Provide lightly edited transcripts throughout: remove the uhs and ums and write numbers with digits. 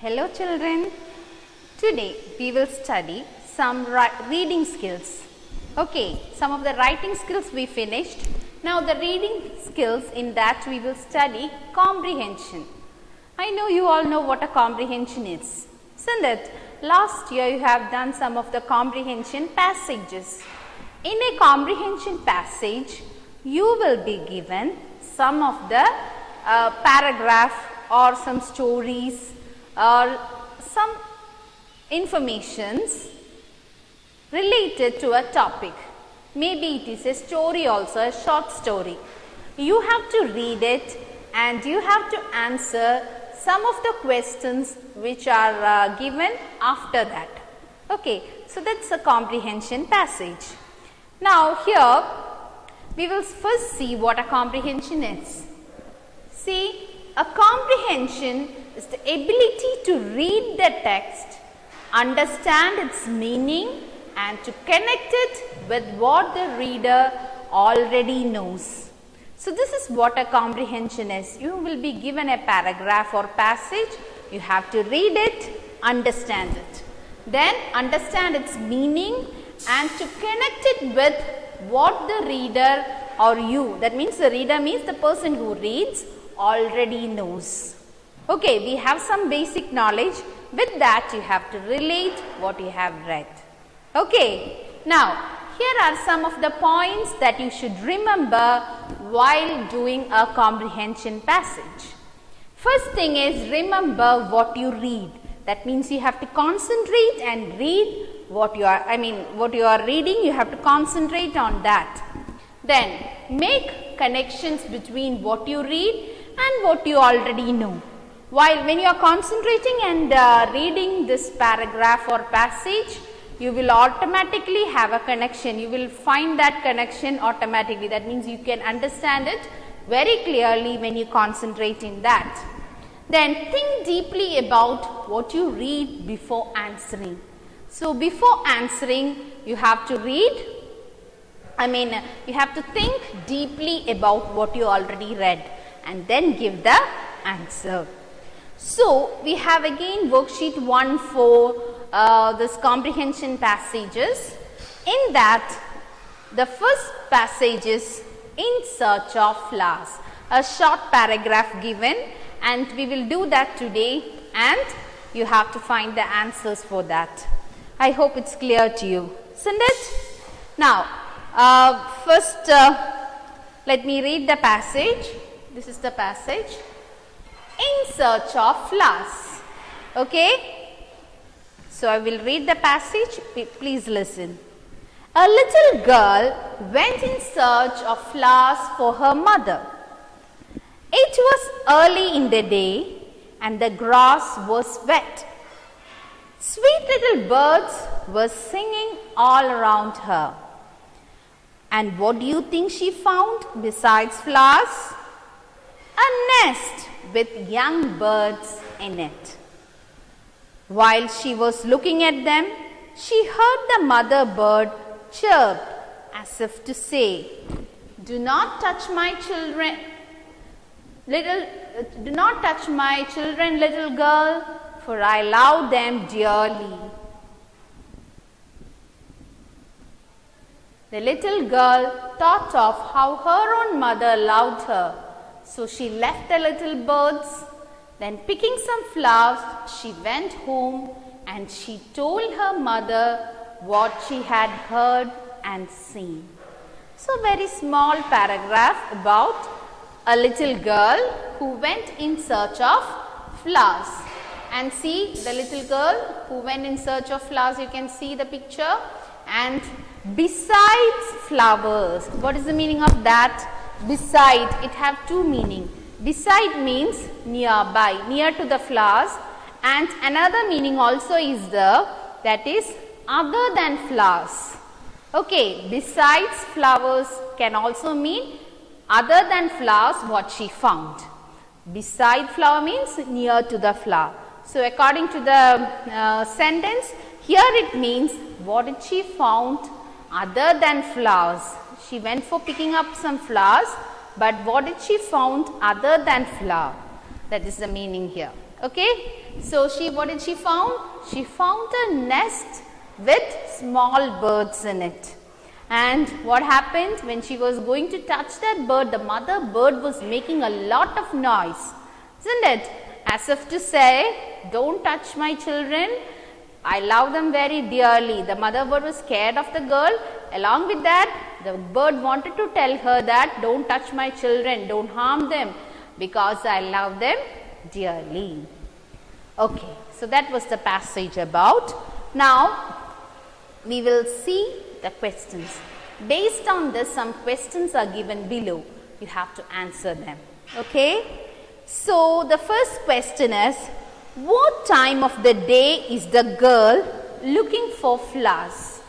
Hello children, today we will study some reading skills. Okay, some of the writing skills we finished. Now the reading skills, in that we will study comprehension. I know you all know what a comprehension is. Isn't it? Last year you have done some of the comprehension passages. In a comprehension passage, you will be given some of the paragraph or some stories or some informations related to a topic. Maybe it is a story also, a short story. You have to read it and you have to answer some of the questions which are given after that. Okay, so that's a comprehension passage. Now here we will first see what a comprehension is. See, a comprehension is the ability to read the text, understand its meaning and to connect it with what the reader already knows. So this is what a comprehension is. You will be given a paragraph or passage, you have to read it, understand it. Then understand its meaning and to connect it with what the reader or you, that means the reader means the person who reads, already knows. Okay, we have some basic knowledge. With that you have to relate what you have read. Okay, now here are some of the points that you should remember while doing a comprehension passage. First thing is, remember what you read. That means you have to concentrate and read what you are reading, you have to concentrate on that. Then make connections between what you read and what you already know. When you are concentrating and reading this paragraph or passage, you will automatically have a connection. You will find that connection automatically. That means you can understand it very clearly when you concentrate in that. Then think deeply about what you read before answering. So before answering, you have to you have to think deeply about what you already read and then give the answer. So we have again worksheet 1 for this comprehension passages. In that, the first passage is in search of flowers. A short paragraph given, and we will do that today, and you have to find the answers for that. I hope it's clear to you, isn't it? Now, first let me read the passage. This is the passage. In search of flowers. Okay? So I will read the passage. Please listen. A little girl went in search of flowers for her mother. It was early in the day and the grass was wet. Sweet little birds were singing all around her. And what do you think she found besides flowers? A nest with young birds in it. While she was looking at them, she heard the mother bird chirp as if to say, "Do not touch my children, little girl, for I love them dearly." The little girl thought of how her own mother loved her. So she left the little birds. Then picking some flowers, she went home and she told her mother what she had heard and seen. So very small paragraph about a little girl who went in search of flowers. And see the little girl who went in search of flowers, you can see the picture. And besides flowers, what is the meaning of that? Beside, it have two meaning. Beside means nearby, near to the flowers, and another meaning also is there, that is other than flowers. Okay, besides flowers can also mean other than flowers what she found. Beside flower means near to the flower. So according to the sentence, here it means what did she found other than flowers. She went for picking up some flowers, but what did she found other than flower? That is the meaning here. Okay. So, what did she found? She found a nest with small birds in it. And what happened when she was going to touch that bird, the mother bird was making a lot of noise, isn't it? As if to say, don't touch my children, I love them very dearly. The mother bird was scared of the girl. Along with that, the bird wanted to tell her that don't touch my children, don't harm them, because I love them dearly. Okay, so that was the passage about. Now, we will see the questions. Based on this, some questions are given below. You have to answer them. Okay. So, the first question is, what time of the day is the girl looking for flowers?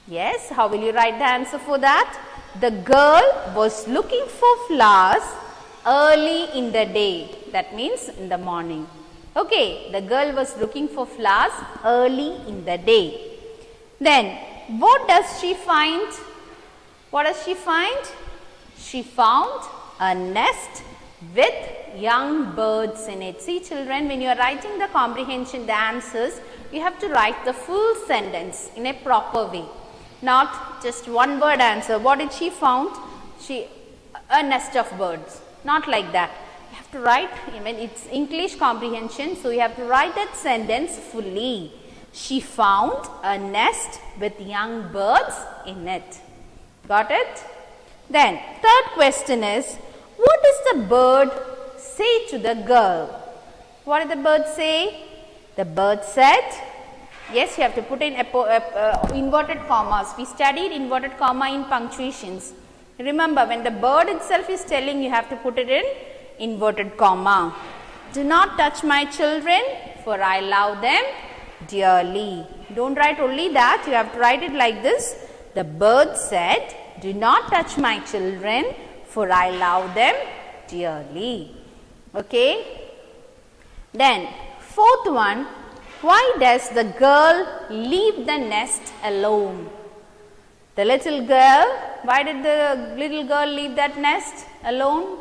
Yes, how will you write the answer for that? The girl was looking for flowers early in the day. That means in the morning. Okay, the girl was looking for flowers early in the day. Then, what does she find? What does she find? She found a nest with young birds in it. See children, when you are writing the comprehension, the answers, you have to write the full sentence in a proper way. Not just one word answer. What did she found? A nest of birds. Not like that. You have to write, it's English comprehension, so you have to write that sentence fully. She found a nest with young birds in it. Got it? Then, third question is, what does the bird say to the girl? What did the bird say? The bird said, yes, you have to put in inverted commas. We studied inverted comma in punctuations. Remember, when the bird itself is telling, you have to put it in inverted comma. Do not touch my children, for I love them dearly. Don't write only that, you have to write it like this. The bird said, do not touch my children, for I love them dearly. Okay. Then, fourth one, why does the girl leave the nest alone? The little girl, why did the little girl leave that nest alone?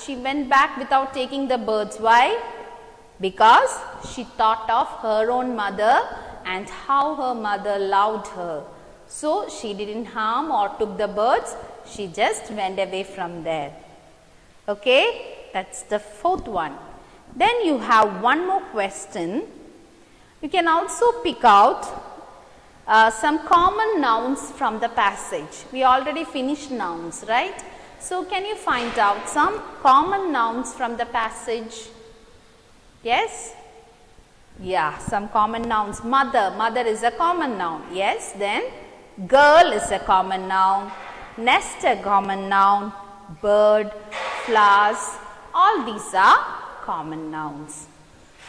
She went back without taking the birds. Why? Because she thought of her own mother and how her mother loved her. So, she didn't harm or took the birds, she just went away from there. Okay, that's the fourth one. Then you have one more question. You can also pick out some common nouns from the passage. We already finished nouns, right? So, can you find out some common nouns from the passage? Yes? Yeah, some common nouns. Mother, mother is a common noun. Yes, then girl is a common noun, nest a common noun, bird, flowers, all these are common nouns.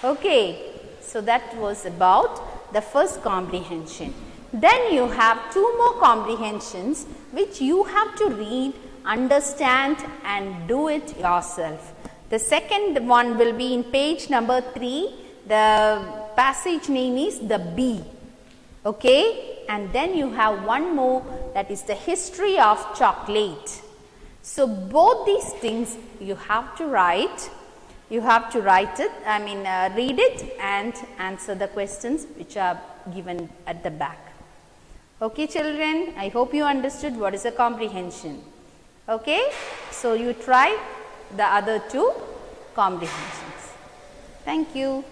Okay, so that was about the first comprehension. Then you have two more comprehensions which you have to read, understand and do it yourself. The second one will be in page number 3. The passage name is the bee. Okay, and then you have one more, that is the history of chocolate. So both these things you have to write. You have to write it, read it and answer the questions which are given at the back. Okay children, I hope you understood what is a comprehension. Okay, so you try the other two comprehensions. Thank you.